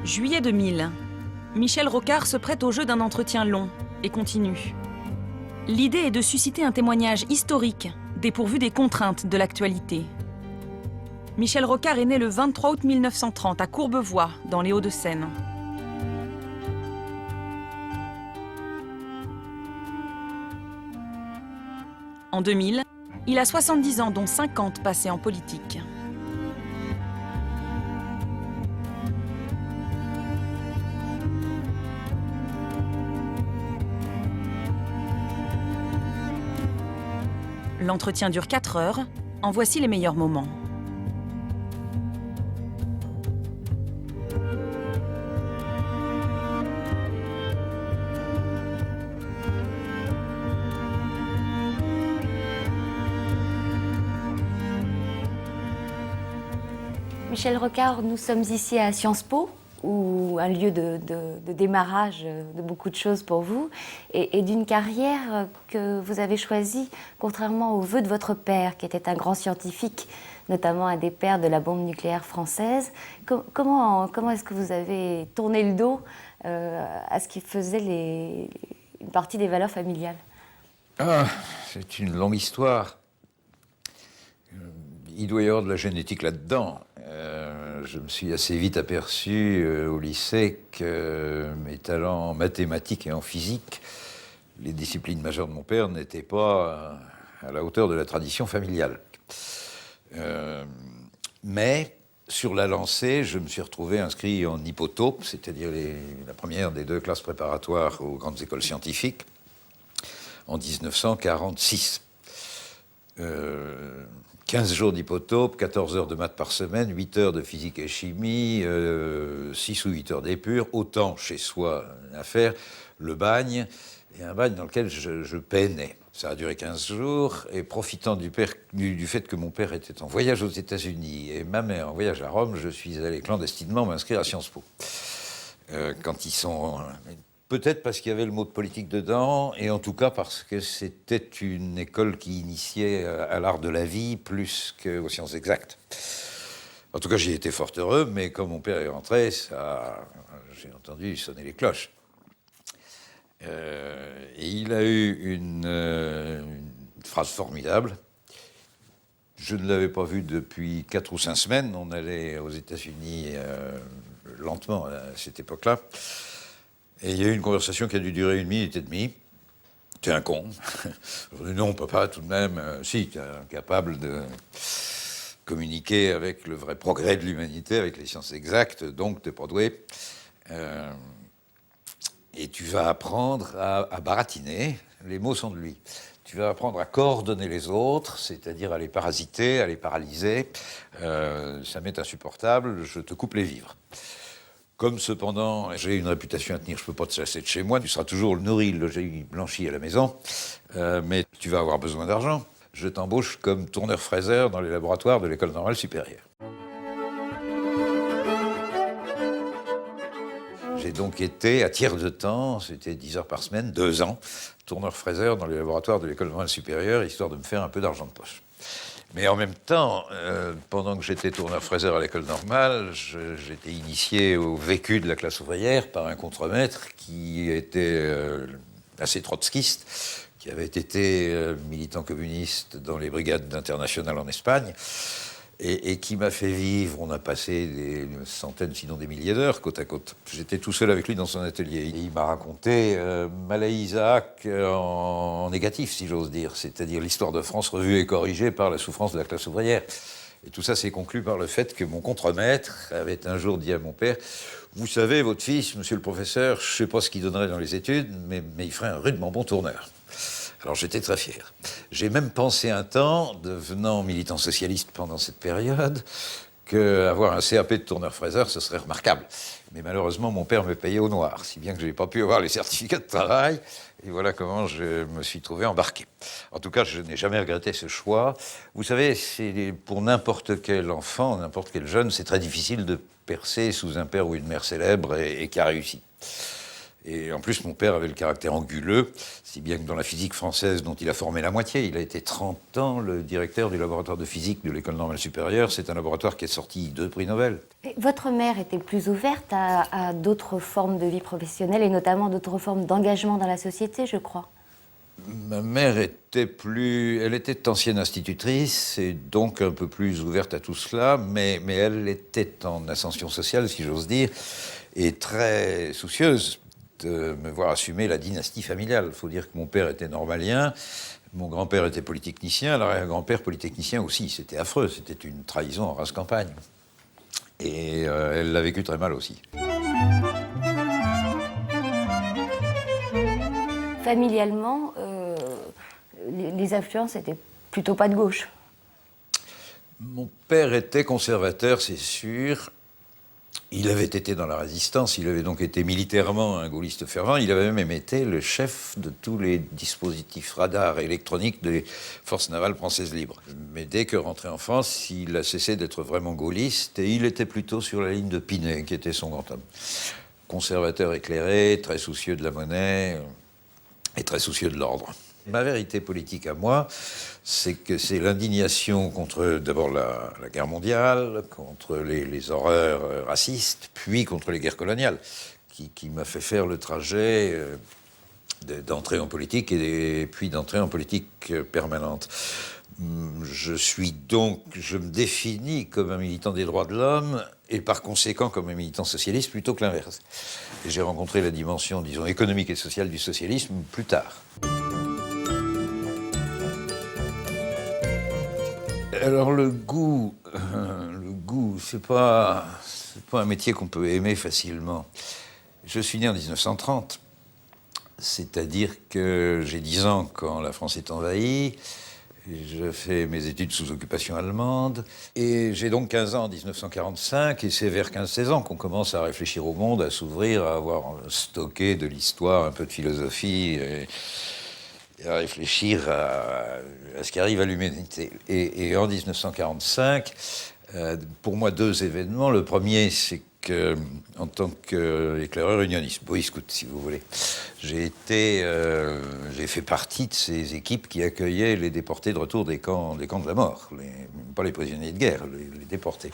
Juillet 2000. Michel Rocard se prête au jeu d'un entretien long et continu. L'idée est de susciter un témoignage historique, dépourvu des contraintes de l'actualité. Michel Rocard est né le 23 août 1930 à Courbevoie, dans les Hauts-de-Seine. En 2000, il a 70 ans, dont 50 passés en politique. L'entretien dure 4 heures. En voici les meilleurs moments. Michel Rocard, nous sommes ici à Sciences Po, où un lieu de démarrage de beaucoup de choses pour vous, et d'une carrière que vous avez choisie, contrairement aux vœux de votre père, qui était un grand scientifique, notamment un des pères de la bombe nucléaire française. Comment est-ce que vous avez tourné le dos à ce qui faisait une partie des valeurs familiales? C'est une longue histoire. Il doit y avoir de la génétique là-dedans. Je me suis assez vite aperçu au lycée que mes talents en mathématiques et en physique, les disciplines majeures de mon père, n'étaient pas à la hauteur de la tradition familiale. Mais sur la lancée, je me suis retrouvé inscrit en hypotaupe, c'est-à-dire la première des 2 classes préparatoires aux grandes écoles scientifiques, en 1946. 15 jours d'hypotaupe, 14 heures de maths par semaine, 8 heures de physique et chimie, 6 ou 8 heures d'épure, autant chez soi à faire, le bagne, et un bagne dans lequel je peinais. Ça a duré 15 jours, et profitant du fait que mon père était en voyage aux États-Unis et ma mère en voyage à Rome, je suis allé clandestinement m'inscrire à Sciences Po. Quand ils sont... Peut-être parce qu'il y avait le mot de politique dedans, et en tout cas parce que c'était une école qui initiait à l'art de la vie plus qu'aux sciences exactes. En tout cas, j'y étais fort heureux, mais quand mon père est rentré, j'ai entendu sonner les cloches. Et il a eu une phrase formidable. Je ne l'avais pas vu depuis 4 ou 5 semaines. On allait aux États-Unis lentement à cette époque-là. Et il y a eu une conversation qui a dû durer 1 minute et demie. T'es un con. Je dis non, papa, tout de même. Si, t'es incapable de communiquer avec le vrai progrès de l'humanité, avec les sciences exactes, donc t'es pas doué. Et tu vas apprendre à baratiner. Les mots sont de lui. Tu vas apprendre à coordonner les autres, c'est-à-dire à les parasiter, à les paralyser. Ça m'est insupportable, je te coupe les vivres. Comme cependant, j'ai une réputation à tenir, je ne peux pas te chasser de chez moi, tu seras toujours le nourri, le logis, blanchi à la maison, mais tu vas avoir besoin d'argent. Je t'embauche comme tourneur-fraiseur dans les laboratoires de l'École normale supérieure. J'ai donc été, à tiers de temps, c'était 10 heures par semaine, 2 ans, tourneur-fraiseur dans les laboratoires de l'École normale supérieure, histoire de me faire un peu d'argent de poche. Mais en même temps, pendant que j'étais tourneur-fraiseur à l'école normale, j'étais initié au vécu de la classe ouvrière par un contremaître qui était assez trotskiste, qui avait été militant communiste dans les brigades d'internationale en Espagne, et qui m'a fait vivre. On a passé des centaines, sinon des milliers d'heures, côte à côte. J'étais tout seul avec lui dans son atelier. Et il m'a raconté Malay Isaac en négatif, si j'ose dire, c'est-à-dire l'histoire de France revue et corrigée par la souffrance de la classe ouvrière. Et tout ça s'est conclu par le fait que mon contremaître avait un jour dit à mon père « Vous savez, votre fils, monsieur le professeur, je ne sais pas ce qu'il donnerait dans les études, mais il ferait un rudement bon tourneur. » Alors j'étais très fier. J'ai même pensé un temps, devenant militant socialiste pendant cette période, qu'avoir un CAP de tourneur-fraiseur, ce serait remarquable. Mais malheureusement, mon père me payait au noir, si bien que je n'ai pas pu avoir les certificats de travail. Et voilà comment je me suis trouvé embarqué. En tout cas, je n'ai jamais regretté ce choix. Vous savez, pour n'importe quel enfant, n'importe quel jeune, c'est très difficile de percer sous un père ou une mère célèbre et qui a réussi. Et en plus, mon père avait le caractère anguleux, si bien que dans la physique française, dont il a formé la moitié, il a été 30 ans le directeur du laboratoire de physique de l'École normale supérieure. C'est un laboratoire qui est sorti 2 prix Nobel. Et votre mère était plus ouverte à d'autres formes de vie professionnelle et notamment d'autres formes d'engagement dans la société, je crois. Ma mère elle était ancienne institutrice et donc un peu plus ouverte à tout cela, mais elle était en ascension sociale, si j'ose dire, et très soucieuse de me voir assumer la dynastie familiale. Il faut dire que mon père était normalien, mon grand-père était polytechnicien, l'arrière-grand-père polytechnicien aussi. C'était affreux, c'était une trahison en race campagne. Et elle l'a vécu très mal aussi. Familialement, les influences étaient plutôt pas de gauche. Mon père était conservateur, c'est sûr. Il avait été dans la résistance, il avait donc été militairement un gaulliste fervent. Il avait même été le chef de tous les dispositifs radars électroniques des forces navales françaises libres. Mais dès que rentré en France, il a cessé d'être vraiment gaulliste et il était plutôt sur la ligne de Pinet, qui était son grand homme. Conservateur éclairé, très soucieux de la monnaie et très soucieux de l'ordre. Ma vérité politique à moi, c'est que c'est l'indignation contre d'abord la guerre mondiale, contre les horreurs racistes, puis contre les guerres coloniales, qui m'a fait faire le trajet d'entrer en politique et puis d'entrer en politique permanente. Je me définis comme un militant des droits de l'homme et par conséquent comme un militant socialiste plutôt que l'inverse. Et j'ai rencontré la dimension, disons, économique et sociale du socialisme plus tard. Alors le goût, c'est pas un métier qu'on peut aimer facilement. Je suis né en 1930, c'est-à-dire que j'ai 10 ans quand la France est envahie. Je fais mes études sous occupation allemande. Et j'ai donc 15 ans en 1945, et c'est vers 15-16 ans qu'on commence à réfléchir au monde, à s'ouvrir, à avoir stocké de l'histoire, un peu de philosophie, et à réfléchir à ce qui arrive à l'humanité. Et en 1945, pour moi, 2 événements. Le premier, c'est que, en tant qu'éclaireur unioniste, Boy Scout, si vous voulez, j'ai fait partie de ces équipes qui accueillaient les déportés de retour des camps de la mort, pas les prisonniers de guerre, les déportés.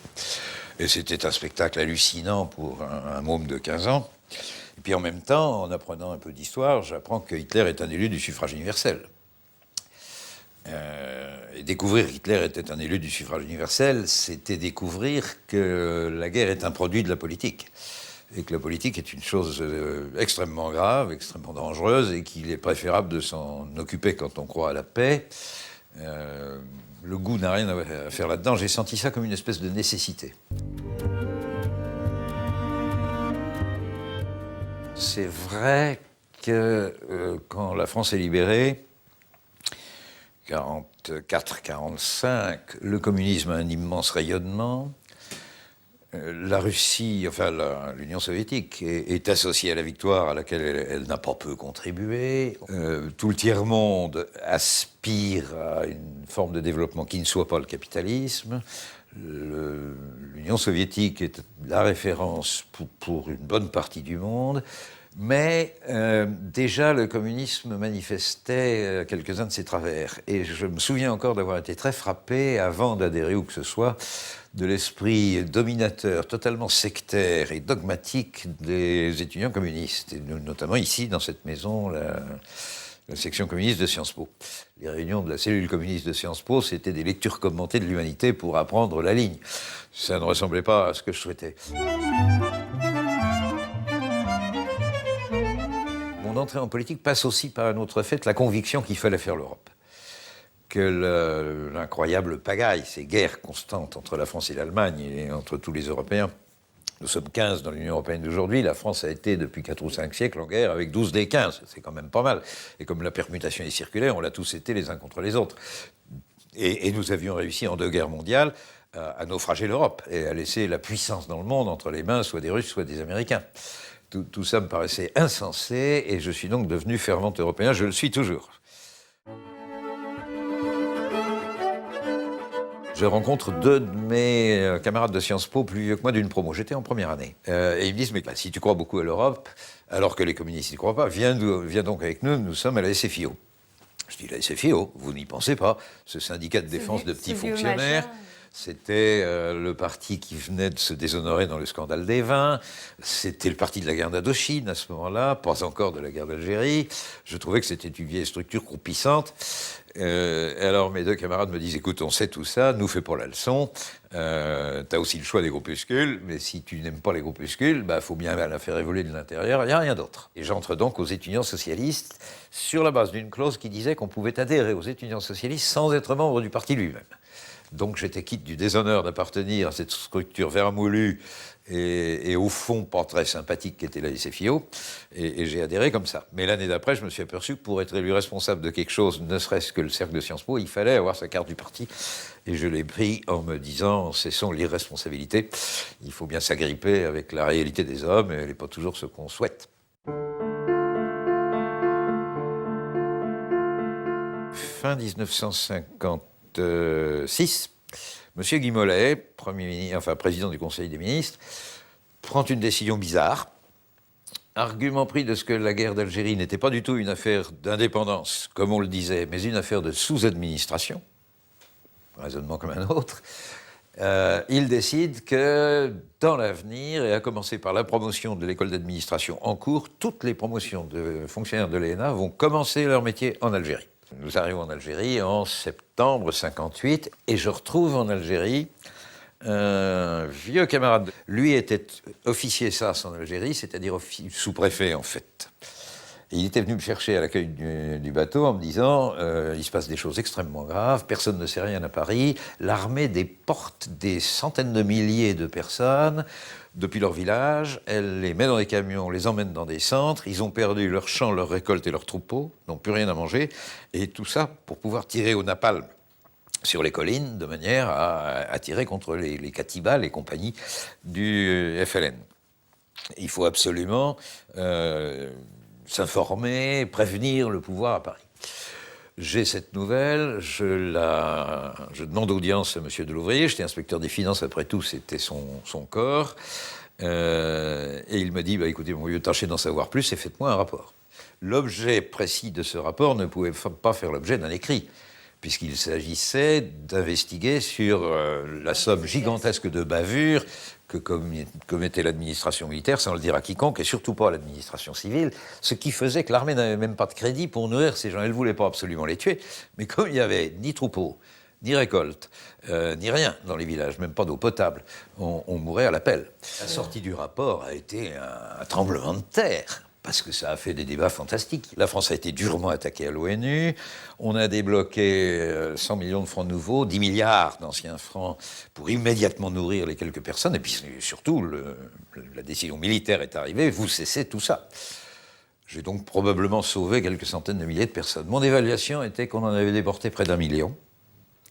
Et c'était un spectacle hallucinant pour un môme de 15 ans. Et puis en même temps, en apprenant un peu d'histoire, j'apprends que Hitler est un élu du suffrage universel. Et découvrir qu'Hitler était un élu du suffrage universel, c'était découvrir que la guerre est un produit de la politique. Et que la politique est une chose extrêmement grave, extrêmement dangereuse, et qu'il est préférable de s'en occuper quand on croit à la paix. Le goût n'a rien à faire là-dedans. J'ai senti ça comme une espèce de nécessité. C'est vrai que quand la France est libérée, 44-45, le communisme a un immense rayonnement. La Russie, enfin l'Union soviétique, est associée à la victoire à laquelle elle n'a pas peu contribué. Tout le tiers-monde aspire à une forme de développement qui ne soit pas le capitalisme. L'Union soviétique est la référence pour une bonne partie du monde. Mais déjà, le communisme manifestait quelques-uns de ses travers. Et je me souviens encore d'avoir été très frappé, avant d'adhérer où que ce soit, de l'esprit dominateur, totalement sectaire et dogmatique des étudiants communistes. Et notamment ici, dans cette maison, la section communiste de Sciences Po. Les réunions de la cellule communiste de Sciences Po, c'était des lectures commentées de l'humanité pour apprendre la ligne. Ça ne ressemblait pas à ce que je souhaitais. Mon entrée en politique passe aussi par un autre fait, la conviction qu'il fallait faire l'Europe. Que l'incroyable pagaille, ces guerres constantes entre la France et l'Allemagne et entre tous les Européens, nous sommes 15 dans l'Union européenne d'aujourd'hui, la France a été depuis 4 ou 5 siècles en guerre avec 12 des 15, c'est quand même pas mal. Et comme la permutation est circulaire, on l'a tous été les uns contre les autres. Et nous avions réussi en 2 guerres mondiales à naufrager l'Europe et à laisser la puissance dans le monde entre les mains soit des Russes, soit des Américains. Tout ça me paraissait insensé et je suis donc devenu fervent européen, je le suis toujours. Je rencontre deux de mes camarades de Sciences Po plus vieux que moi d'une promo. J'étais en première année. Et ils me disent, mais si tu crois beaucoup à l'Europe, alors que les communistes n'y croient pas, viens donc avec nous, nous sommes à la SFIO. Je dis, la SFIO, vous n'y pensez pas, ce syndicat de défense de petits fonctionnaires. C'était le parti qui venait de se déshonorer dans le scandale des vins. C'était le parti de la guerre d'Indochine à ce moment-là, pas encore de la guerre d'Algérie. Je trouvais que c'était une vieille structure croupissante. Alors mes deux camarades me disent, écoute, on sait tout ça, nous fais pas la leçon. T'as aussi le choix des groupuscules, mais si tu n'aimes pas les groupuscules, bah faut bien la faire évoluer de l'intérieur, il n'y a rien d'autre. Et j'entre donc aux étudiants socialistes sur la base d'une clause qui disait qu'on pouvait adhérer aux étudiants socialistes sans être membre du parti lui-même. Donc j'étais quitte du déshonneur d'appartenir à cette structure vermoulue et au fond pas très sympathique qu'était la SFIO, et j'ai adhéré comme ça. Mais l'année d'après, je me suis aperçu que pour être élu responsable de quelque chose, ne serait-ce que le cercle de Sciences Po, il fallait avoir sa carte du parti. Et je l'ai pris en me disant, cessons l'irresponsabilité, il faut bien s'agripper avec la réalité des hommes, et elle n'est pas toujours ce qu'on souhaite. Fin 1956, M. Guy Mollet, président du Conseil des ministres, prend une décision bizarre. Argument pris de ce que la guerre d'Algérie n'était pas du tout une affaire d'indépendance, comme on le disait, mais une affaire de sous-administration, raisonnement comme un autre. Il décide que, dans l'avenir, et à commencer par la promotion de l'école d'administration en cours, toutes les promotions de fonctionnaires de l'ENA vont commencer leur métier en Algérie. Nous arrivons en Algérie en septembre 58 et je retrouve en Algérie un vieux camarade. Lui était officier SAS en Algérie, c'est-à-dire sous-préfet en fait. Et il était venu me chercher à l'accueil du bateau en me disant il se passe des choses extrêmement graves, personne ne sait rien à Paris, l'armée déporte des centaines de milliers de personnes depuis leur village, elle les met dans des camions, les emmène dans des centres, ils ont perdu leurs champs, leurs récoltes et leurs troupeaux, n'ont plus rien à manger, et tout ça pour pouvoir tirer au napalm sur les collines, de manière à tirer contre les Katibas, les compagnies du FLN. Il faut absolument s'informer, prévenir le pouvoir à Paris. J'ai cette nouvelle, je demande audience à M. Delouvrier, j'étais inspecteur des finances, après tout, c'était son corps, et il me dit, écoutez, au lieu de tâcher d'en savoir plus, faites-moi un rapport. L'objet précis de ce rapport ne pouvait pas faire l'objet d'un écrit, puisqu'il s'agissait d'investiguer sur la somme gigantesque de bavures que commettait l'administration militaire, sans le dire à quiconque, et surtout pas à l'administration civile, ce qui faisait que l'armée n'avait même pas de crédit pour nourrir ces gens. Elle ne voulait pas absolument les tuer, mais comme il n'y avait ni troupeau, ni récolte, ni rien dans les villages, même pas d'eau potable, on mourait à la pelle. La sortie du rapport a été un tremblement de terre, parce que ça a fait des débats fantastiques. La France a été durement attaquée à l'ONU, on a débloqué 100 millions de francs nouveaux, 10 milliards d'anciens francs pour immédiatement nourrir les quelques personnes, et puis surtout, la décision militaire est arrivée, vous cessez tout ça. J'ai donc probablement sauvé quelques centaines de milliers de personnes. Mon évaluation était qu'on en avait déporté près d'1 million,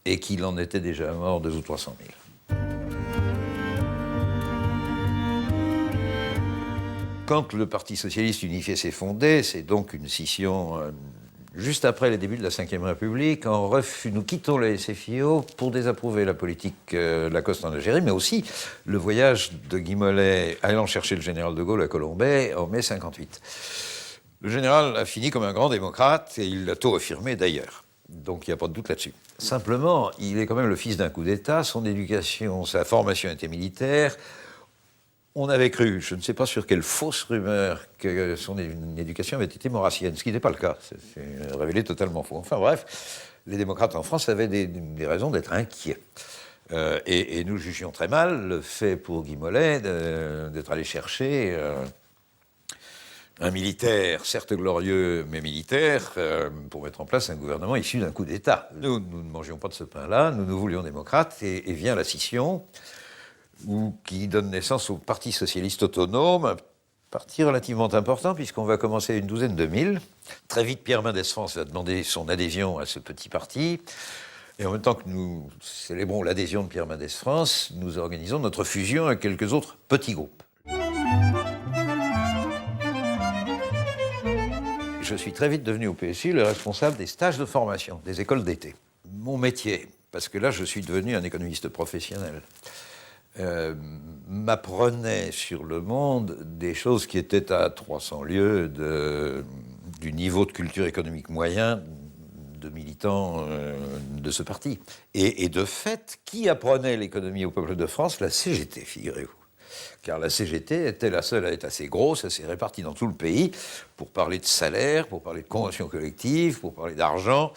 et qu'il en était déjà mort 200 ou 300 000. Quand le Parti socialiste unifié s'est fondé, c'est donc une scission juste après les débuts de la Ve République. Nous quittons la SFIO pour désapprouver la politique Lacoste en Algérie, mais aussi le voyage de Guy Mollet allant chercher le général de Gaulle à Colombey en mai 58. Le général a fini comme un grand démocrate et il l'a tôt affirmé d'ailleurs. Donc il n'y a pas de doute là-dessus. Simplement, il est quand même le fils d'un coup d'État, son éducation, sa formation était militaire. On avait cru, je ne sais pas sur quelle fausse rumeur, que son éducation avait été maurassienne, ce qui n'est pas le cas. C'est révélé totalement faux. Enfin bref, les démocrates en France avaient des raisons d'être inquiets. Et nous jugions très mal le fait pour Guy Mollet d'être allé chercher un militaire, certes glorieux, mais militaire, pour mettre en place un gouvernement issu d'un coup d'État. Nous ne mangions pas de ce pain-là, nous voulions démocrates, et vient la scission, qui donne naissance au Parti socialiste autonome, un parti relativement important, puisqu'on va commencer à une douzaine de mille. Très vite, Pierre Mendès France va demander son adhésion à ce petit parti. Et en même temps que nous célébrons l'adhésion de Pierre Mendès France, nous organisons notre fusion avec quelques autres petits groupes. Je suis très vite devenu au PSU le responsable des stages de formation, des écoles d'été. Mon métier, parce que là, je suis devenu un économiste professionnel. M'apprenait sur le monde des choses qui étaient à 300 lieues du niveau de culture économique moyen de militants de ce parti. Et de fait, qui apprenait l'économie au peuple de France? La CGT, figurez-vous. Car la CGT était la seule à être assez grosse, assez répartie dans tout le pays, pour parler de salaire, pour parler de conventions collectives, pour parler d'argent,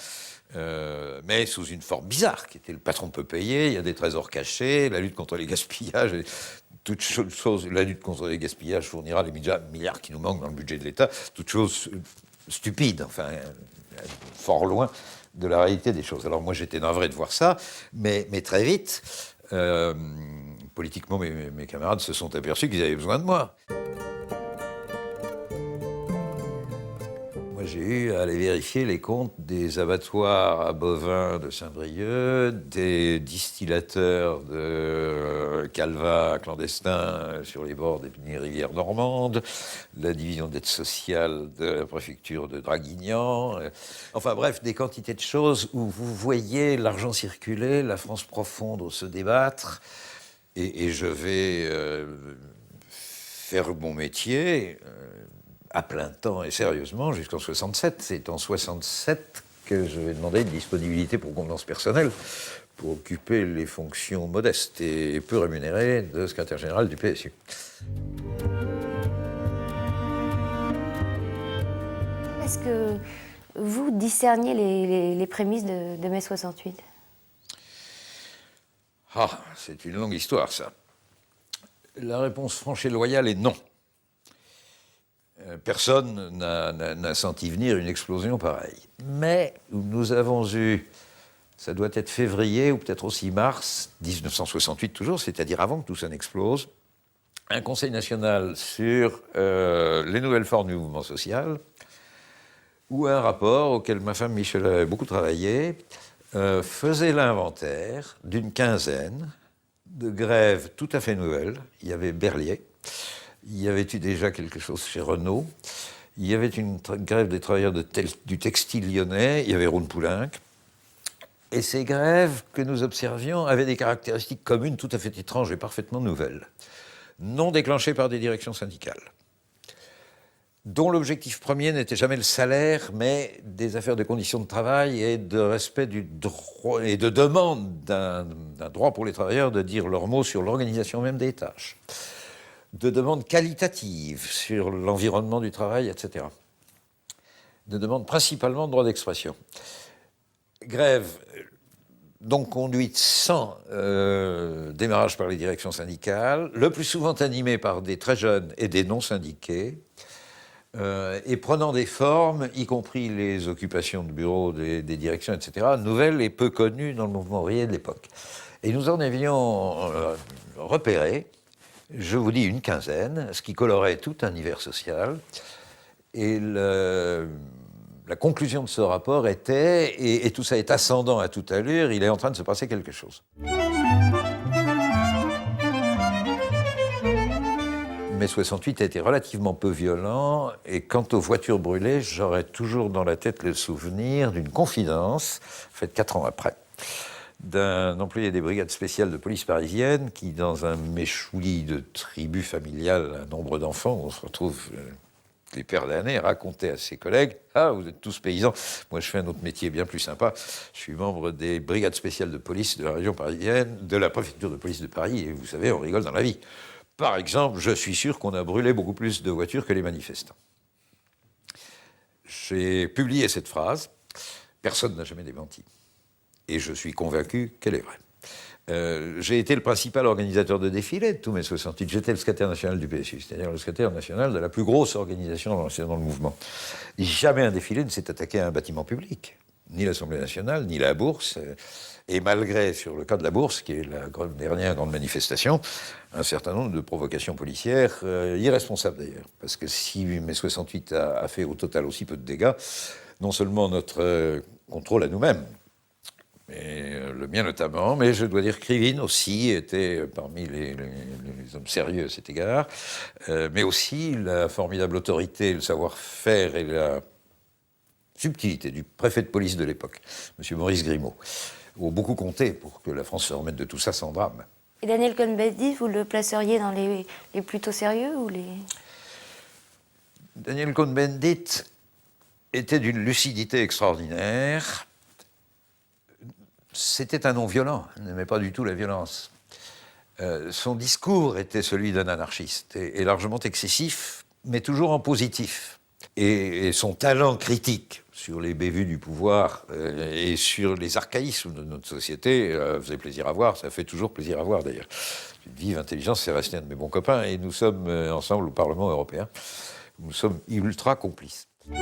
mais sous une forme bizarre, qui était le patron peut payer, il y a des trésors cachés, la lutte contre les gaspillages, et toute chose, la lutte contre les gaspillages fournira les milliards qui nous manquent dans le budget de l'État, toute chose stupide, enfin, fort loin de la réalité des choses. Alors moi, j'étais navré de voir ça, mais très vite, politiquement, mes camarades se sont aperçus qu'ils avaient besoin de moi. Moi, j'ai eu à aller vérifier les comptes des abattoirs à bovins de Saint-Brieuc, des distillateurs de calva clandestins sur les bords des rivières normandes, la division d'aide sociale de la préfecture de Draguignan. Enfin bref, des quantités de choses où vous voyez l'argent circuler, la France profonde se débattre. Et je vais faire mon métier à plein temps et sérieusement jusqu'en 67. C'est en 67 que je vais demander une disponibilité pour convenance personnelle pour occuper les fonctions modestes et peu rémunérées de secrétaire général du PSU. Est-ce que vous discerniez les prémices de mai 68 ? Ah, c'est une longue histoire, ça. La réponse franche et loyale est non. Personne n'a senti venir une explosion pareille. Mais nous avons eu, ça doit être février ou peut-être aussi mars 1968 toujours, c'est-à-dire avant que tout ça n'explose, un conseil national sur les nouvelles formes du mouvement social, ou un rapport auquel ma femme Michel avait beaucoup travaillé, faisait l'inventaire d'une quinzaine de grèves tout à fait nouvelles. Il y avait Berliet, il y avait eu déjà quelque chose chez Renault, il y avait une grève des travailleurs du textile lyonnais, il y avait Rhône-Poulenc. Et ces grèves que nous observions avaient des caractéristiques communes tout à fait étranges et parfaitement nouvelles, non déclenchées par des directions syndicales, dont l'objectif premier n'était jamais le salaire, mais des affaires de conditions de travail et de respect du droit et de demande d'un droit pour les travailleurs de dire leur mot sur l'organisation même des tâches, de demandes qualitatives sur l'environnement du travail, etc. De demandes principalement de droit d'expression. Grève donc conduite sans démarrage par les directions syndicales, le plus souvent animée par des très jeunes et des non-syndiqués, et prenant des formes, y compris les occupations de bureaux des directions, etc., nouvelles et peu connues dans le mouvement ouvrier de l'époque. Et nous en avions repéré, je vous dis une quinzaine, ce qui colorait tout un univers social. Et la conclusion de ce rapport était, et tout ça est ascendant à toute allure, il est en train de se passer quelque chose. Mai 68 a été relativement peu violent, et quant aux voitures brûlées, j'aurais toujours dans la tête le souvenir d'une confidence, faite 4 ans après, d'un employé des brigades spéciales de police parisienne qui, dans un méchoui de tribu familiale, un nombre d'enfants, on se retrouve les paires d'années, racontait à ses collègues « Ah, vous êtes tous paysans, moi je fais un autre métier bien plus sympa, je suis membre des brigades spéciales de police de la région parisienne, de la préfecture de police de Paris, et vous savez, on rigole dans la vie. » Par exemple, je suis sûr qu'on a brûlé beaucoup plus de voitures que les manifestants. J'ai publié cette phrase, personne n'a jamais démenti. Et je suis convaincu qu'elle est vraie. J'ai été le principal organisateur de défilés de tous mai 68. J'étais le secrétaire national du PSU, c'est-à-dire le secrétaire national de la plus grosse organisation dans le mouvement. Jamais un défilé ne s'est attaqué à un bâtiment public, ni l'Assemblée nationale, ni la Bourse. Et malgré, sur le cas de la Bourse, qui est la dernière grande manifestation, un certain nombre de provocations policières, irresponsables d'ailleurs. Parce que si mai 68 a fait au total aussi peu de dégâts, non seulement notre contrôle à nous-mêmes, et le mien notamment, mais je dois dire que Krivine aussi était parmi les hommes sérieux à cet égard, mais aussi la formidable autorité, le savoir-faire et la subtilité du préfet de police de l'époque, M. Maurice Grimaud. ont beaucoup compté pour que la France se remette de tout ça sans drame. Et Daniel Cohn-Bendit, vous le placeriez dans les plutôt sérieux ou les... Daniel Cohn-Bendit était d'une lucidité extraordinaire. C'était un non-violent, il n'aimait pas du tout la violence. Son discours était celui d'un anarchiste, et largement excessif, mais toujours en positif. Et son talent critique sur les bévues du pouvoir et sur les archaïsmes de notre société faisait plaisir à voir, ça fait toujours plaisir à voir d'ailleurs. Une vive intelligence, c'est resté un de mes bons copains, et nous sommes ensemble au Parlement européen. Nous sommes ultra complices. Je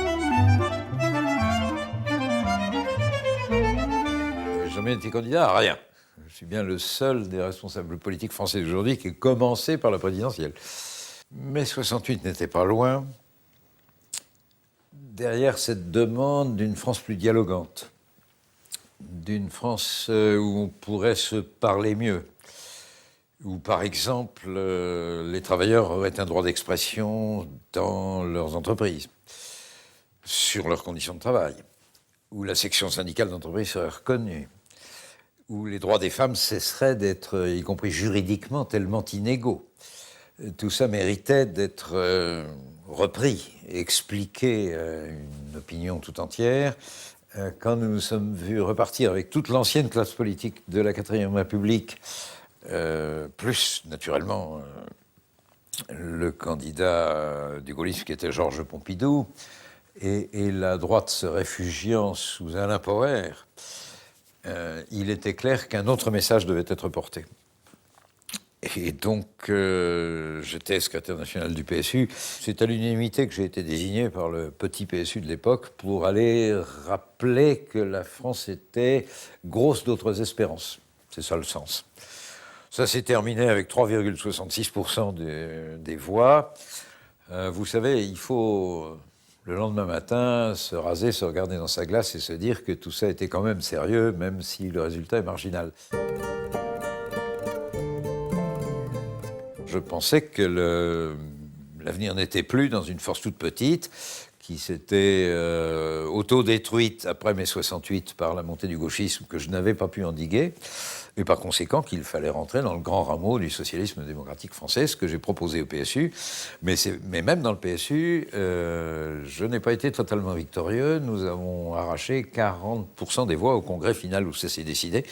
n'ai jamais été candidat à rien. Je suis bien le seul des responsables politiques français d'aujourd'hui qui ait commencé par la présidentielle. Mais 68 n'était pas loin. Derrière cette demande d'une France plus dialogante, d'une France où on pourrait se parler mieux, où, par exemple, les travailleurs auraient un droit d'expression dans leurs entreprises, sur leurs conditions de travail, où la section syndicale d'entreprise serait reconnue, où les droits des femmes cesseraient d'être, y compris juridiquement, tellement inégaux. Tout ça méritait d'être repris, expliqué à une opinion tout entière. Quand nous nous sommes vus repartir avec toute l'ancienne classe politique de la 4e République, plus, naturellement, le candidat du gaullisme qui était Georges Pompidou, et la droite se réfugiant sous Alain Poher, il était clair qu'un autre message devait être porté. Et donc, j'étais secrétaire national du PSU. C'est à l'unanimité que j'ai été désigné par le petit PSU de l'époque pour aller rappeler que la France était grosse d'autres espérances. C'est ça le sens. Ça s'est terminé avec 3,66% des voix. Vous savez, il faut, le lendemain matin, se raser, se regarder dans sa glace et se dire que tout ça était quand même sérieux, même si le résultat est marginal. Je pensais que l'avenir n'était plus dans une force toute petite qui s'était auto-détruite après mai 68 par la montée du gauchisme que je n'avais pas pu endiguer, et par conséquent qu'il fallait rentrer dans le grand rameau du socialisme démocratique français, ce que j'ai proposé au PSU. Mais même dans le PSU, je n'ai pas été totalement victorieux. Nous avons arraché 40% des voix au congrès final où ça s'est décidé,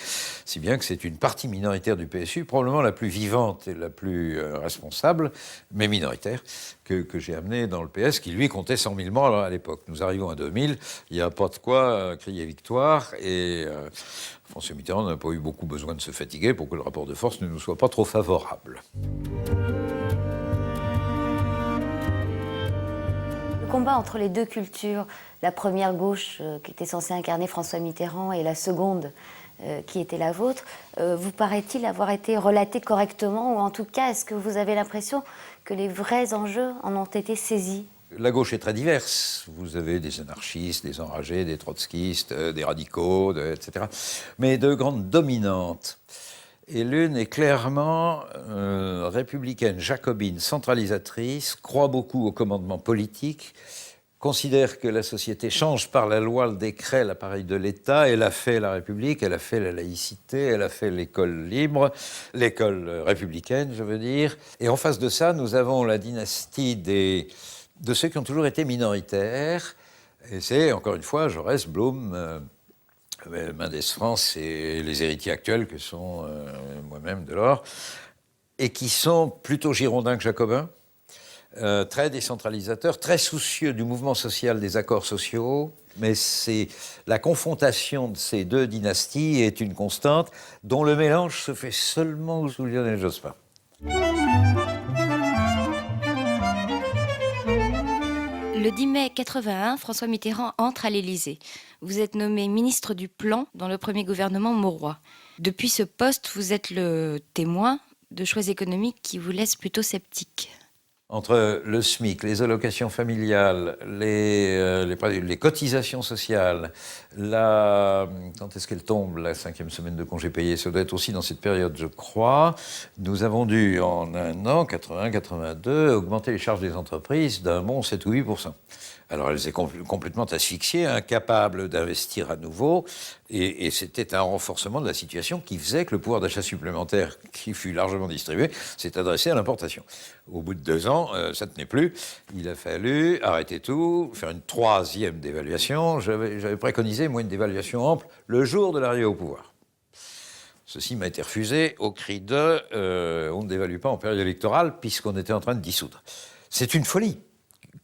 si bien que c'est une partie minoritaire du PSU, probablement la plus vivante et la plus responsable, mais minoritaire, que j'ai amené dans le PS, qui lui comptait 100 000 morts à l'époque. Nous arrivons à 2000, il n'y a pas de quoi crier victoire, et François Mitterrand n'a pas eu beaucoup besoin de se fatiguer pour que le rapport de force ne nous soit pas trop favorable. Le combat entre les deux cultures, la première gauche qui était censée incarner François Mitterrand et la seconde qui était la vôtre, vous paraît-il avoir été relaté correctement, ou en tout cas, est-ce que vous avez l'impression que les vrais enjeux en ont été saisis ? La gauche est très diverse. Vous avez des anarchistes, des enragés, des trotskistes, des radicaux, etc. Mais deux grandes dominantes. Et l'une est clairement républicaine, jacobine, centralisatrice, croit beaucoup au commandement politique, considère que la société change par la loi, le décret, l'appareil de l'État. Elle a fait la République, elle a fait la laïcité, elle a fait l'école libre, l'école républicaine, je veux dire. Et en face de ça, nous avons la dynastie de ceux qui ont toujours été minoritaires. Et c'est, encore une fois, Jaurès, Blum, Mendès France et les héritiers actuels que sont moi-même, Delors, et qui sont plutôt girondins que jacobins, très décentralisateurs, très soucieux du mouvement social, des accords sociaux. Mais c'est la confrontation de ces deux dynasties est une constante dont le mélange se fait seulement sous Lionel Jospin. Le 10 mai 81, François Mitterrand entre à l'Élysée. Vous êtes nommé ministre du Plan dans le premier gouvernement Mauroy. Depuis ce poste, vous êtes le témoin de choix économiques qui vous laissent plutôt sceptique. Entre le SMIC, les allocations familiales, les cotisations sociales, quand est-ce qu'elle tombe, la 5e semaine de congés payés, ça doit être aussi dans cette période, je crois. Nous avons dû, en un an, 81-82, augmenter les charges des entreprises d'un bon 7 ou 8%. Alors elles étaient complètement asphyxiées, incapables d'investir à nouveau, et c'était un renforcement de la situation qui faisait que le pouvoir d'achat supplémentaire, qui fut largement distribué, s'est adressé à l'importation. Au bout de 2 ans, ça ne tenait plus. Il a fallu arrêter tout, faire une 3e dévaluation. J'avais préconisé, moi, une dévaluation ample le jour de l'arrivée au pouvoir. Ceci m'a été refusé au cri de on ne dévalue pas en période électorale puisqu'on était en train de dissoudre. C'est une folie.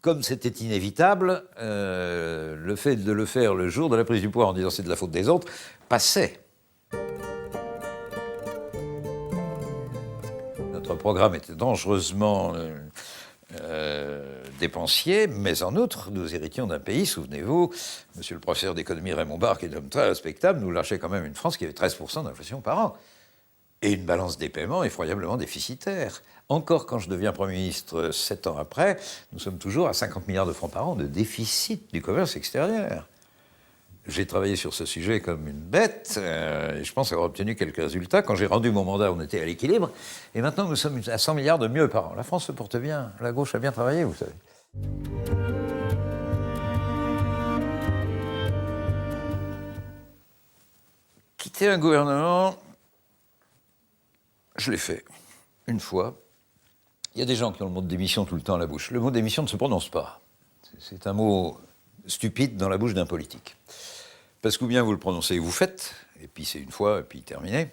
Comme c'était inévitable, le fait de le faire le jour de la prise du pouvoir en disant c'est de la faute des autres passait. Notre programme était dangereusement dépensier, mais en outre, nous héritions d'un pays, souvenez-vous, monsieur le professeur d'économie Raymond Barre, qui est un homme très respectable, nous lâchait quand même une France qui avait 13% d'inflation par an. Et une balance des paiements effroyablement déficitaire. Encore quand je deviens Premier ministre 7 ans après, nous sommes toujours à 50 milliards de francs par an de déficit du commerce extérieur. J'ai travaillé sur ce sujet comme une bête, et je pense avoir obtenu quelques résultats. Quand j'ai rendu mon mandat, on était à l'équilibre, et maintenant nous sommes à 100 milliards de mieux par an. La France se porte bien, la gauche a bien travaillé, vous savez. Quitter un gouvernement, je l'ai fait, une fois. Il y a des gens qui ont le mot de démission tout le temps à la bouche. Le mot démission ne se prononce pas. C'est un mot stupide dans la bouche d'un politique. Parce qu'ou bien vous le prononcez et vous faites, et puis c'est une fois, et puis terminé,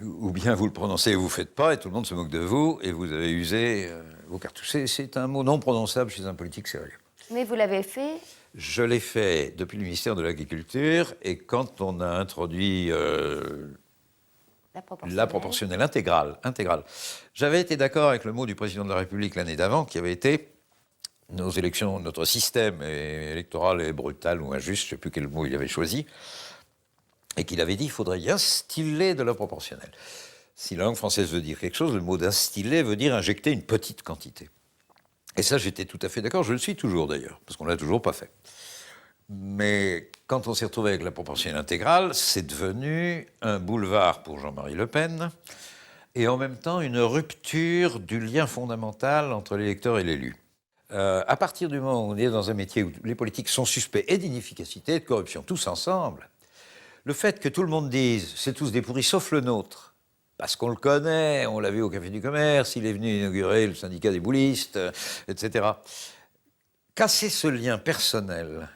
ou bien vous le prononcez et vous ne faites pas, et tout le monde se moque de vous, et vous avez usé vos cartouches. C'est un mot non prononçable chez un politique sérieux. Mais vous l'avez fait? Je l'ai fait depuis le ministère de l'Agriculture, et quand on a introduit la proportionnelle intégrale. J'avais été d'accord avec le mot du président de la République l'année d'avant, qui avait été nos élections, notre système électoral est brutal ou injuste, je ne sais plus quel mot il avait choisi, et qu'il avait dit qu'il faudrait y instiller de la proportionnelle. Si la langue française veut dire quelque chose, le mot d'instiller veut dire injecter une petite quantité. Et ça, j'étais tout à fait d'accord, je le suis toujours d'ailleurs, parce qu'on ne l'a toujours pas fait. Mais quand on s'est retrouvé avec la proportionnelle intégrale, c'est devenu un boulevard pour Jean-Marie Le Pen, et en même temps une rupture du lien fondamental entre l'électeur et l'élu. À partir du moment où on est dans un métier où les politiques sont suspects et d'inefficacité et de corruption, tous ensemble, le fait que tout le monde dise « c'est tous des pourris sauf le nôtre », parce qu'on le connaît, on l'a vu au Café du Commerce, il est venu inaugurer le syndicat des boulistes, etc. Casser ce lien personnel,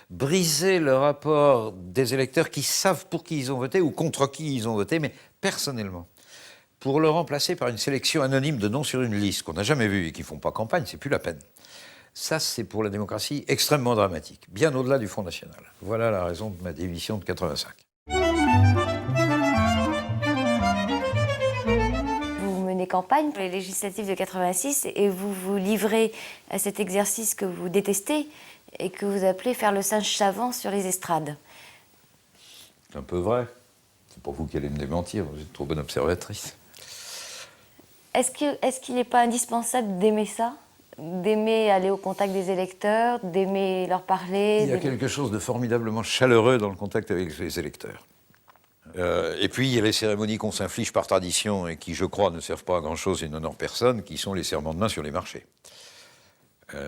briser le rapport des électeurs qui savent pour qui ils ont voté ou contre qui ils ont voté, mais personnellement, pour le remplacer par une sélection anonyme de noms sur une liste qu'on n'a jamais vue et qui ne font pas campagne, c'est plus la peine. Ça, c'est pour la démocratie extrêmement dramatique, bien au-delà du Front National. Voilà la raison de ma démission de 85. Vous menez campagne pour les législatives de 86 et vous vous livrez à cet exercice que vous détestez et que vous appelez faire le singe savant sur les estrades. C'est un peu vrai. C'est pour vous qui allez me démentir, vous êtes trop bonne observatrice. Est-ce qu'il n'est pas indispensable d'aimer ça? D'aimer aller au contact des électeurs, d'aimer leur parler? Il y a quelque chose de formidablement chaleureux dans le contact avec les électeurs. Et puis, il y a les cérémonies qu'on s'inflige par tradition et qui, je crois, ne servent pas à grand-chose et n'honorent personne, qui sont les serments de main sur les marchés.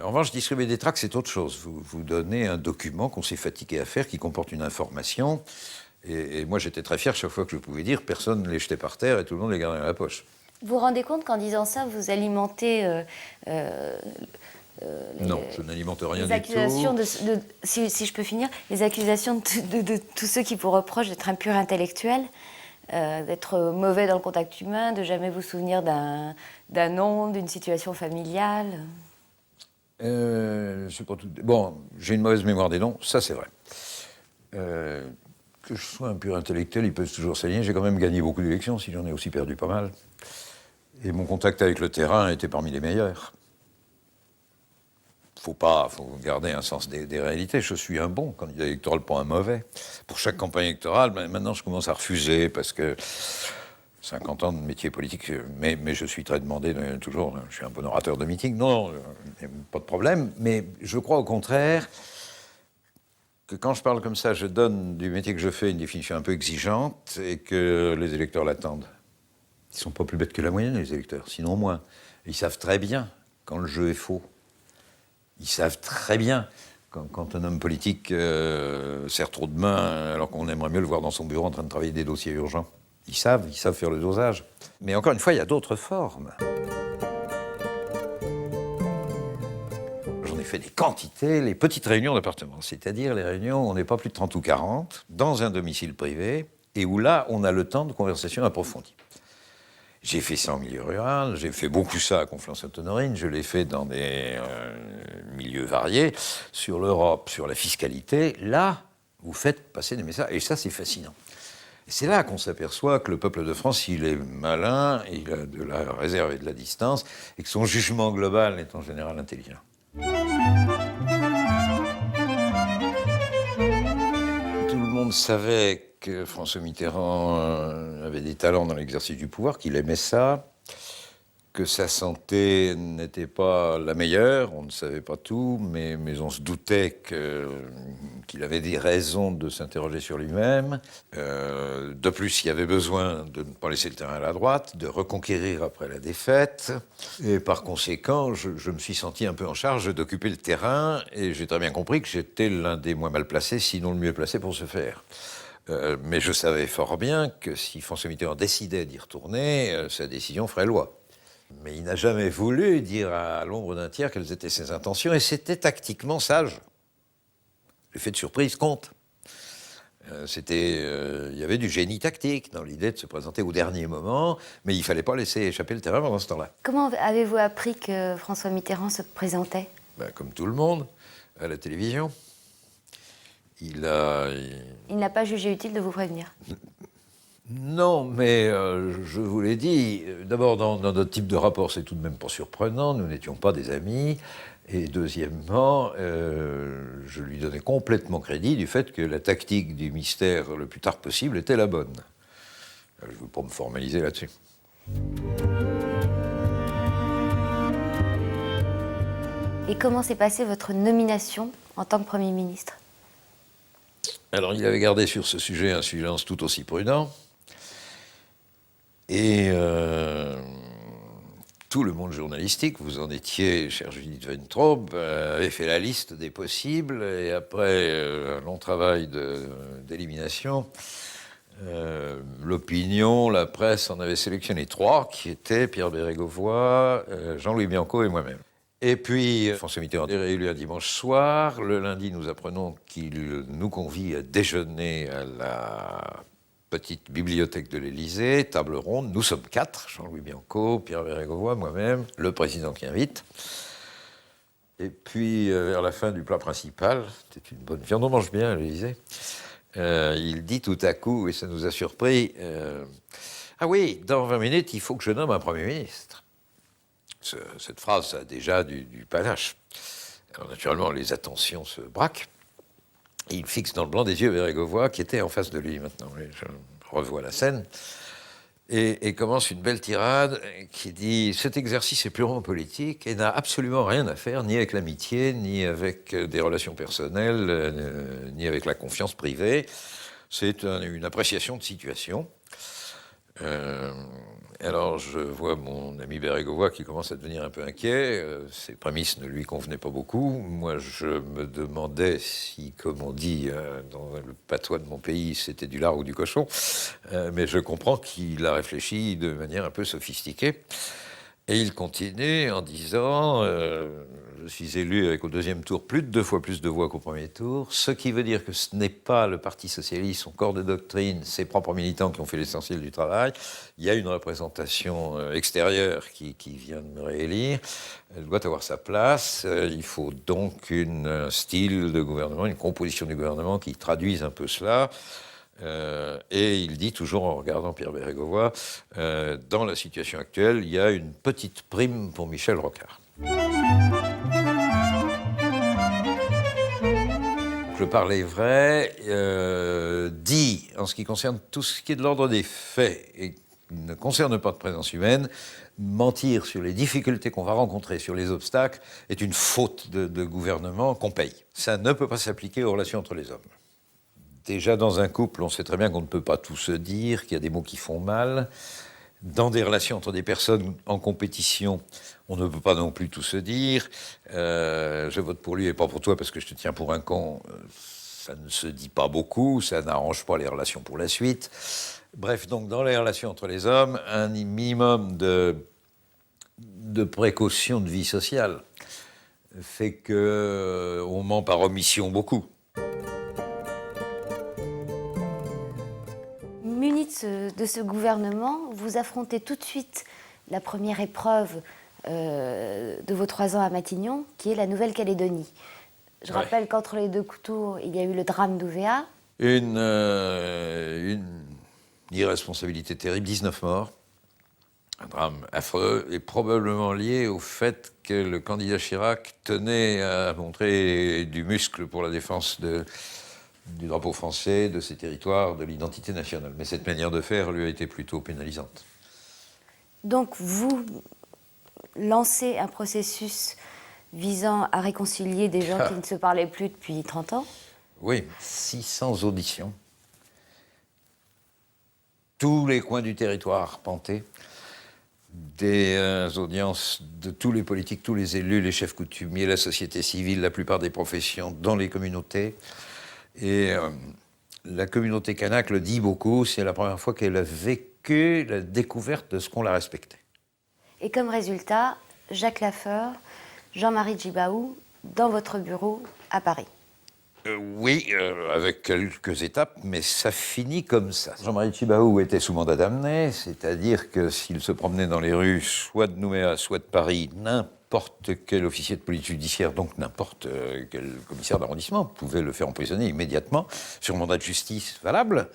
En revanche, distribuer des tracts, c'est autre chose. Vous donnez un document qu'on s'est fatigué à faire, qui comporte une information. Et moi, j'étais très fier chaque fois que je pouvais dire, personne ne les jetait par terre et tout le monde les gardait dans la poche. Vous vous rendez compte qu'en disant ça, vous alimentez... non, je n'alimente rien les du accusations tout. Si je peux finir, les accusations de tous ceux qui vous reprochent d'être un pur intellectuel, d'être mauvais dans le contact humain, de jamais vous souvenir d'un nom, d'une situation familiale. Je sais pas tout. Bon, j'ai une mauvaise mémoire des noms, ça c'est vrai. Que je sois un pur intellectuel, ils peuvent toujours s'aligner. J'ai quand même gagné beaucoup d'élections, si j'en ai aussi perdu pas mal. Et mon contact avec le terrain était parmi les meilleurs. Faut garder un sens des réalités. Je suis un bon candidat électoral, pas un mauvais. Pour chaque campagne électorale, maintenant je commence à refuser parce que 50 ans de métier politique, mais je suis très demandé toujours. Je suis un bon orateur de meeting. Non, pas de problème. Mais je crois au contraire que quand je parle comme ça, je donne du métier que je fais une définition un peu exigeante et que les électeurs l'attendent. Ils ne sont pas plus bêtes que la moyenne, les électeurs, sinon moins. Ils savent très bien quand le jeu est faux. Ils savent très bien quand un homme politique serre trop de main alors qu'on aimerait mieux le voir dans son bureau en train de travailler des dossiers urgents. Ils savent faire le dosage. Mais encore une fois, il y a d'autres formes. J'en ai fait des quantités, les petites réunions d'appartements, c'est-à-dire les réunions où on n'est pas plus de 30 ou 40, dans un domicile privé, et où là, on a le temps de conversation approfondie. J'ai fait ça en milieu rural, j'ai fait beaucoup ça à Conflans-Sainte-Honorine, je l'ai fait dans des milieux variés, sur l'Europe, sur la fiscalité. Là, vous faites passer des messages, et ça, c'est fascinant. Et c'est là qu'on s'aperçoit que le peuple de France, il est malin, il a de la réserve et de la distance, et que son jugement global est en général intelligent. Tout le monde savait que François Mitterrand avait des talents dans l'exercice du pouvoir, qu'il aimait ça, que sa santé n'était pas la meilleure, on ne savait pas tout, mais on se doutait qu'il avait des raisons de s'interroger sur lui-même. De plus, il y avait besoin de ne pas laisser le terrain à la droite, de reconquérir après la défaite, et par conséquent, je me suis senti un peu en charge d'occuper le terrain, et j'ai très bien compris que j'étais l'un des moins mal placés, sinon le mieux placé pour ce faire. Mais je savais fort bien que si François Mitterrand décidait d'y retourner, sa décision ferait loi. Mais il n'a jamais voulu dire à l'ombre d'un tiers quelles étaient ses intentions, et c'était tactiquement sage. L'effet de surprise compte. Il y avait du génie tactique dans l'idée de se présenter au dernier moment, mais il ne fallait pas laisser échapper le terrain pendant ce temps-là. Comment avez-vous appris que François Mitterrand se présentait ? Comme tout le monde, à la télévision. Il n'a pas jugé utile de vous prévenir. Non, mais je vous l'ai dit, d'abord, dans notre type de rapport, c'est tout de même pas surprenant, nous n'étions pas des amis, et deuxièmement, je lui donnais complètement crédit du fait que la tactique du mystère le plus tard possible était la bonne. Je ne veux pas me formaliser là-dessus. Et comment s'est passée votre nomination en tant que Premier ministre ? Alors, il avait gardé sur ce sujet un silence tout aussi prudent. Et tout le monde journalistique, vous en étiez, chère Judith Weintraub, avait fait la liste des possibles. Et après un long travail d'élimination, l'opinion, la presse en avait sélectionné 3, qui étaient Pierre Bérégovoy, Jean-Louis Bianco et moi-même. Et puis, François Mitterrand est réélu un dimanche soir. Le lundi, nous apprenons qu'il nous convie à déjeuner à la petite bibliothèque de l'Élysée, table ronde. Nous sommes 4, Jean-Louis Bianco, Pierre Bérégovoy, moi-même, le président qui invite. Et puis, vers la fin du plat principal, c'était une bonne viande, on mange bien à l'Élysée, il dit tout à coup, et ça nous a surpris, ah oui, dans 20 minutes, il faut que je nomme un Premier ministre. Cette phrase a déjà du panache. Alors naturellement, les attentions se braquent. Et il fixe dans le blanc des yeux Bérégovoy, qui était en face de lui maintenant. Je revois la scène. Et commence une belle tirade qui dit « Cet exercice est purement politique et n'a absolument rien à faire ni avec l'amitié, ni avec des relations personnelles, ni avec la confiance privée. C'est une appréciation de situation. » Alors je vois mon ami Bérégovoy qui commence à devenir un peu inquiet. Ces prémices ne lui convenaient pas beaucoup. Moi, je me demandais si, comme on dit dans le patois de mon pays, c'était du lard ou du cochon. Mais je comprends qu'il a réfléchi de manière un peu sophistiquée. Et il continue en disant je suis élu avec au deuxième tour plus de 2 fois plus de voix qu'au premier tour, ce qui veut dire que ce n'est pas le Parti socialiste, son corps de doctrine, ses propres militants qui ont fait l'essentiel du travail. Il y a une représentation extérieure qui vient de me réélire. Elle doit avoir sa place. Il faut donc un style de gouvernement, une composition du gouvernement qui traduise un peu cela. Et il dit toujours en regardant Pierre Bérégovoy, dans la situation actuelle, il y a une petite prime pour Michel Rocard. Le parler vrai dit, en ce qui concerne tout ce qui est de l'ordre des faits et qui ne concerne pas de présence humaine, mentir sur les difficultés qu'on va rencontrer, sur les obstacles, est une faute de gouvernement qu'on paye. Ça ne peut pas s'appliquer aux relations entre les hommes. Déjà, dans un couple, on sait très bien qu'on ne peut pas tout se dire, qu'il y a des mots qui font mal. Dans des relations entre des personnes en compétition, on ne peut pas non plus tout se dire. Je vote pour lui et pas pour toi parce que je te tiens pour un con. Ça ne se dit pas beaucoup, ça n'arrange pas les relations pour la suite. Bref, donc dans les relations entre les hommes, un minimum de précaution de vie sociale fait qu'on ment par omission beaucoup. Muni de ce gouvernement, vous affrontez tout de suite la première épreuve de vos 3 ans à Matignon, qui est la Nouvelle-Calédonie. Je rappelle qu'entre les 2 coups, il y a eu le drame d'Ouvéa. Une irresponsabilité terrible, 19 morts. Un drame affreux et probablement lié au fait que le candidat Chirac tenait à montrer du muscle pour la défense du drapeau français, de ses territoires, de l'identité nationale. Mais cette manière de faire lui a été plutôt pénalisante. Donc vous lancez un processus visant à réconcilier des gens qui ne se parlaient plus depuis 30 ans. Oui, 600 auditions. Tous les coins du territoire arpentés. Des audiences de tous les politiques, tous les élus, les chefs coutumiers, la société civile, la plupart des professions, dans les communautés. Et la communauté kanak le dit beaucoup, c'est la première fois qu'elle a vécu la découverte de ce qu'on la respectait. Et comme résultat, Jacques Lafleur, Jean-Marie Djibaou, dans votre bureau à Paris. Oui, avec quelques étapes, mais ça finit comme ça. Jean-Marie Djibaou était sous mandat d'amener, c'est-à-dire que s'il se promenait dans les rues, soit de Nouméa, soit de Paris, n'importe quel officier de police judiciaire, donc n'importe quel commissaire d'arrondissement, pouvait le faire emprisonner immédiatement, sur mandat de justice valable,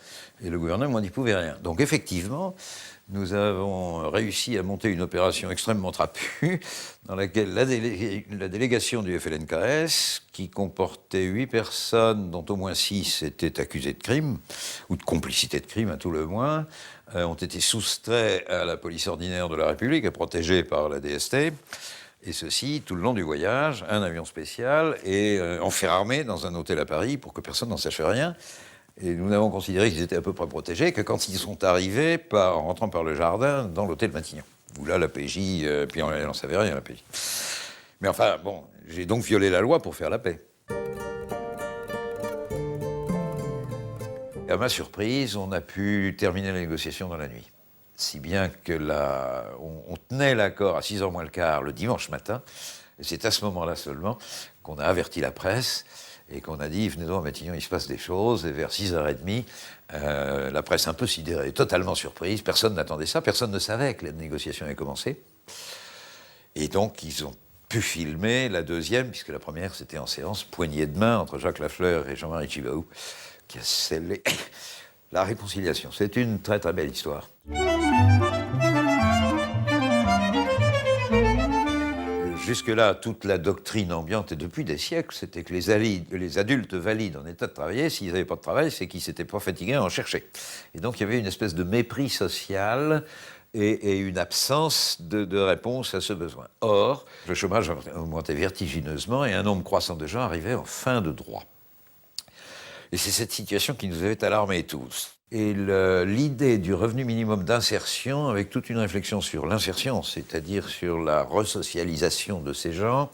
et le gouvernement n'y pouvait rien. Donc effectivement, nous avons réussi à monter une opération extrêmement trapue dans laquelle la délégation du FLNKS, qui comportait 8 personnes, dont au moins 6 étaient accusées de crime, ou de complicité de crime à tout le moins, ont été soustraits à la police ordinaire de la République, protégés par la DST, et ceci tout le long du voyage, un avion spécial et en fer armé dans un hôtel à Paris pour que personne n'en sache rien. Et nous avons considéré qu'ils étaient à peu près protégés que quand ils sont arrivés, en rentrant par le jardin, dans l'hôtel Matignon. Où là, la PJ, puis elle n'en savait rien, la PJ. Mais enfin, bon, j'ai donc violé la loi pour faire la paix. Et à ma surprise, on a pu terminer la négociation dans la nuit. Si bien que on tenait l'accord à 6h moins le quart le dimanche matin. Et c'est à ce moment-là seulement qu'on a averti la presse et qu'on a dit, venez donc à Matignon, il se passe des choses. Et vers 6h30, la presse un peu sidérée, totalement surprise. Personne n'attendait ça, personne ne savait que la négociation avait commencé. Et donc, ils ont pu filmer la deuxième, puisque la première, c'était en séance, poignée de main entre Jacques Lafleur et Jean-Marie Djibaou, qui a scellé la réconciliation. C'est une très très belle histoire. Jusque-là, toute la doctrine ambiante, et depuis des siècles, c'était que les adultes valides en état de travailler, s'ils n'avaient pas de travail, c'est qu'ils ne s'étaient pas fatigués à en chercher. Et donc, il y avait une espèce de mépris social et une absence de réponse à ce besoin. Or, le chômage augmentait vertigineusement et un nombre croissant de gens arrivaient en fin de droit. Et c'est cette situation qui nous avait alarmés tous. Et l'idée du revenu minimum d'insertion, avec toute une réflexion sur l'insertion, c'est-à-dire sur la resocialisation de ces gens,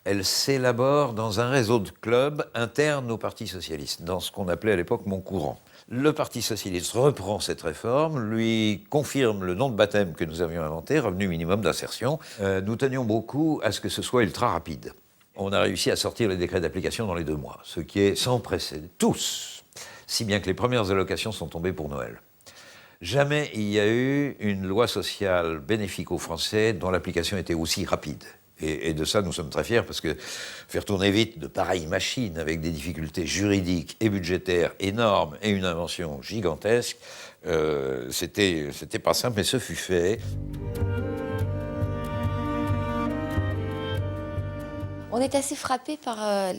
elle s'élabore dans un réseau de clubs internes au Parti socialiste, dans ce qu'on appelait à l'époque Mon Courant. Le Parti socialiste reprend cette réforme, lui confirme le nom de baptême que nous avions inventé, revenu minimum d'insertion. Nous tenions beaucoup à ce que ce soit ultra rapide. On a réussi à sortir les décrets d'application dans les 2 mois, ce qui est sans précédent. Tous. Si bien que les premières allocations sont tombées pour Noël. Jamais il y a eu une loi sociale bénéfique aux Français dont l'application était aussi rapide. Et de ça, nous sommes très fiers, parce que faire tourner vite de pareilles machines avec des difficultés juridiques et budgétaires énormes et une invention gigantesque, c'était pas simple, mais ce fut fait. On est assez frappé par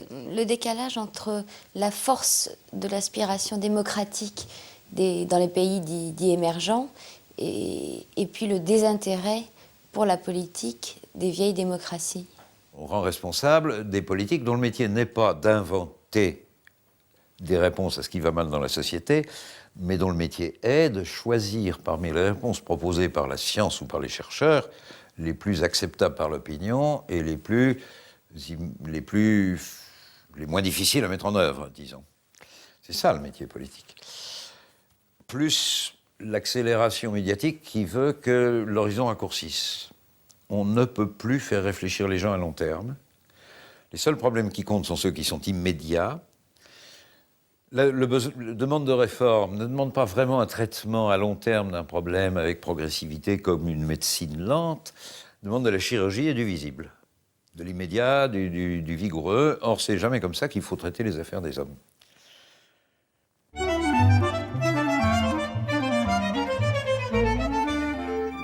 le décalage entre la force de l'aspiration démocratique dans les pays dits émergents et puis le désintérêt pour la politique des vieilles démocraties. On rend responsable des politiques dont le métier n'est pas d'inventer des réponses à ce qui va mal dans la société, mais dont le métier est de choisir parmi les réponses proposées par la science ou par les chercheurs les plus acceptables par l'opinion et les moins difficiles à mettre en œuvre, disons. C'est ça le métier politique. Plus l'accélération médiatique qui veut que l'horizon raccourcisse. On ne peut plus faire réfléchir les gens à long terme. Les seuls problèmes qui comptent sont ceux qui sont immédiats. La demande de réforme ne demande pas vraiment un traitement à long terme d'un problème avec progressivité comme une médecine lente, demande de la chirurgie et du visible, de l'immédiat, du vigoureux. Or, c'est jamais comme ça qu'il faut traiter les affaires des hommes.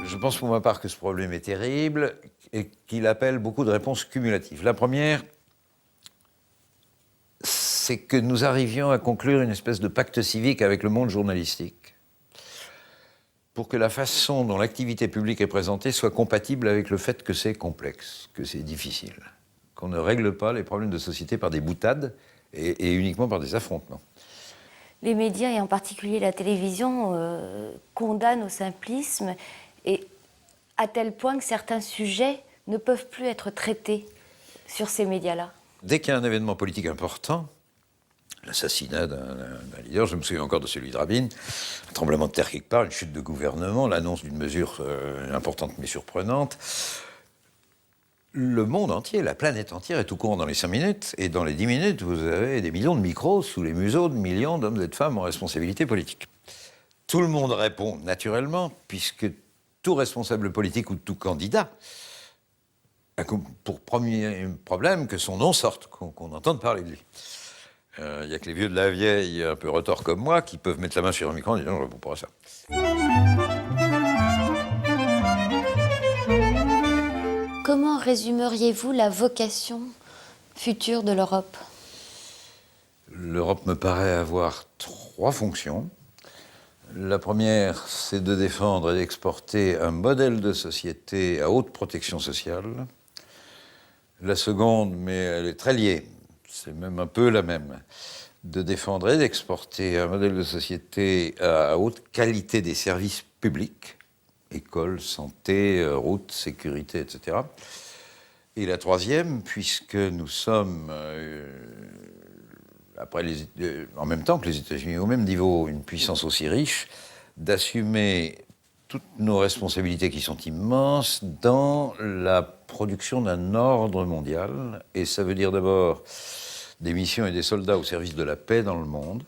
Je pense pour ma part que ce problème est terrible et qu'il appelle beaucoup de réponses cumulatives. La première, c'est que nous arrivions à conclure une espèce de pacte civique avec le monde journalistique pour que la façon dont l'activité publique est présentée soit compatible avec le fait que c'est complexe, que c'est difficile, qu'on ne règle pas les problèmes de société par des boutades et uniquement par des affrontements. Les médias, et en particulier la télévision, condamnent au simplisme, et à tel point que certains sujets ne peuvent plus être traités sur ces médias-là. Dès qu'il y a un événement politique important, l'assassinat d'un leader, je me souviens encore de celui de Rabin, un tremblement de terre quelque part, une chute de gouvernement, l'annonce d'une mesure importante mais surprenante, le monde entier, la planète entière est au courant dans les 5 minutes, et dans les 10 minutes, vous avez des millions de micros sous les museaux de millions d'hommes et de femmes en responsabilité politique. Tout le monde répond naturellement, puisque tout responsable politique ou tout candidat a pour premier problème que son nom sorte, qu'on entende parler de lui. Il n'y a que les vieux de la vieille, un peu retors comme moi, qui peuvent mettre la main sur un micro en disant « je ne réponds pas à ça ». Comment résumeriez-vous la vocation future de l'Europe ? L'Europe me paraît avoir 3 fonctions. La première, c'est de défendre et d'exporter un modèle de société à haute protection sociale. La seconde, mais elle est très liée, c'est même un peu la même, de défendre et d'exporter un modèle de société à haute qualité des services publics, école, santé, routes, sécurité, etc. Et la troisième, puisque nous sommes, en même temps que les États-Unis, au même niveau, une puissance aussi riche, d'assumer toutes nos responsabilités qui sont immenses dans la production d'un ordre mondial. Et ça veut dire d'abord des missions et des soldats au service de la paix dans le monde.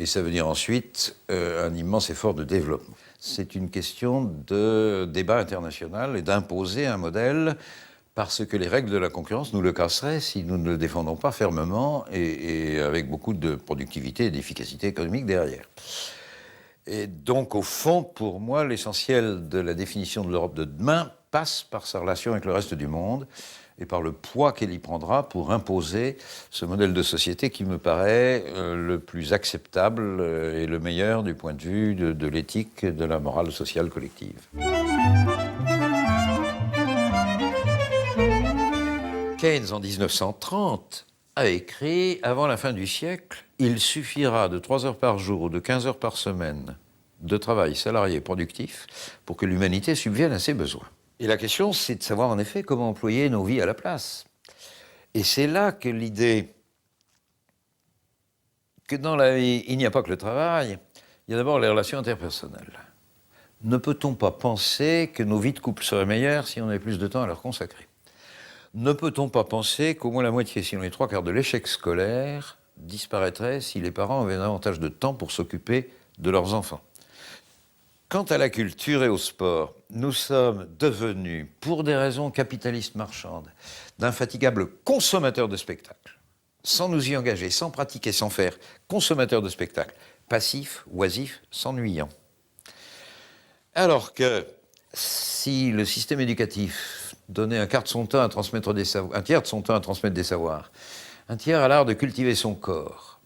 Et ça veut dire ensuite un immense effort de développement. C'est une question de débat international et d'imposer un modèle parce que les règles de la concurrence nous le casseraient si nous ne le défendons pas fermement et avec beaucoup de productivité et d'efficacité économique derrière. Et donc, au fond, pour moi, l'essentiel de la définition de l'Europe de demain passe par sa relation avec le reste du monde et par le poids qu'elle y prendra pour imposer ce modèle de société qui me paraît le plus acceptable et le meilleur du point de vue de l'éthique et de la morale sociale collective. Keynes, en 1930, a écrit « Avant la fin du siècle, il suffira de 3 heures par jour ou de 15 heures par semaine de travail salarié productif pour que l'humanité subvienne à ses besoins. » Et la question, c'est de savoir en effet comment employer nos vies à la place. Et c'est là que l'idée que dans la vie, il n'y a pas que le travail, il y a d'abord les relations interpersonnelles. Ne peut-on pas penser que nos vies de couple seraient meilleures si on avait plus de temps à leur consacrer ? Ne peut-on pas penser qu'au moins la moitié, sinon les 3/4 de l'échec scolaire disparaîtrait si les parents avaient davantage de temps pour s'occuper de leurs enfants ? Quant à la culture et au sport, nous sommes devenus, pour des raisons capitalistes marchandes, d'infatigables consommateurs de spectacles, sans nous y engager, sans pratiquer, sans faire, consommateurs de spectacles, passifs, oisifs, s'ennuyant. Alors que si le système éducatif donnait un tiers de son temps à transmettre des savoirs, un tiers à l'art de cultiver son corps,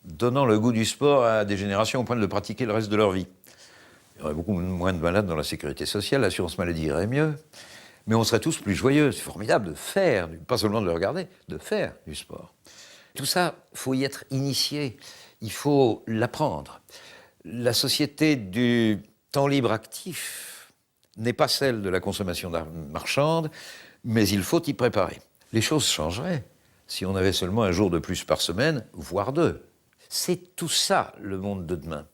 donnant le goût du sport à des générations au point de le pratiquer le reste de leur vie, il y aurait beaucoup moins de malades dans la sécurité sociale, l'assurance maladie irait mieux, mais on serait tous plus joyeux. C'est formidable de faire, pas seulement de le regarder, de faire du sport. Tout ça, il faut y être initié, il faut l'apprendre. La société du temps libre actif n'est pas celle de la consommation marchande, mais il faut y préparer. Les choses changeraient si on avait seulement un jour de plus par semaine, voire deux. C'est tout ça, le monde de demain.